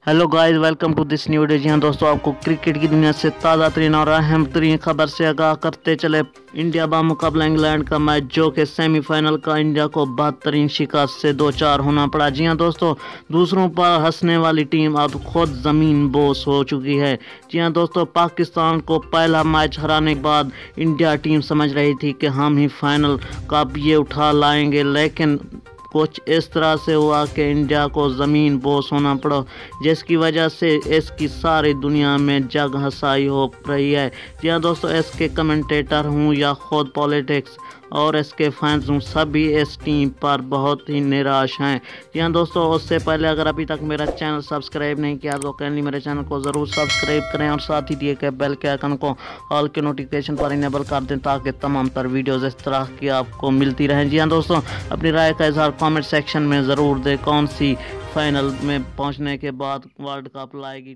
Hello guys, welcome to this new video. जी हाँ दोस्तों, आपको क्रिकेट की दुनिया से ताज़ा तरीन और अहम तरीन खबर से आगाह करते चले। इंडिया बामुकाबला इंग्लैंड का मैच, जो कि सेमीफाइनल का इंडिया को बेहतरीन शिकस्त से 2-4 होना पड़ा। जी हाँ दोस्तों, दूसरों पर हंसने वाली टीम अब खुद ज़मीन बोस हो चुकी है। जी हाँ दोस्तों, पाकिस्तान को पहला मैच हराने के बाद इंडिया टीम समझ रही थी कि हम ही फाइनल कप ये उठा लाएंगे, लेकिन कुछ इस तरह से हुआ कि इंडिया को ज़मीन बोस होना पड़ा, जिसकी वजह से इसकी सारी दुनिया में जग हंसाई हो रही है। जी हाँ दोस्तों, इसके कमेंटेटर हूँ या खुद पॉलिटिक्स और इसके फैंस हूँ, सभी इस टीम पर बहुत ही निराश हैं। जी हाँ दोस्तों, उससे पहले अगर अभी तक मेरा चैनल सब्सक्राइब नहीं किया तो काइंडली मेरे चैनल को ज़रूर सब्सक्राइब करें और साथ ही दिए गए बेल के आइकन को ऑल के नोटिफिकेशन पर इनेबल कर दें, ताकि तमाम तर वीडियोज़ इस तरह की आपको मिलती रहें। जी हाँ दोस्तों, अपनी राय का इजहार कमेंट सेक्शन में ज़रूर दें। कौन सी फाइनल में पहुंचने के बाद वर्ल्ड कप लाएगी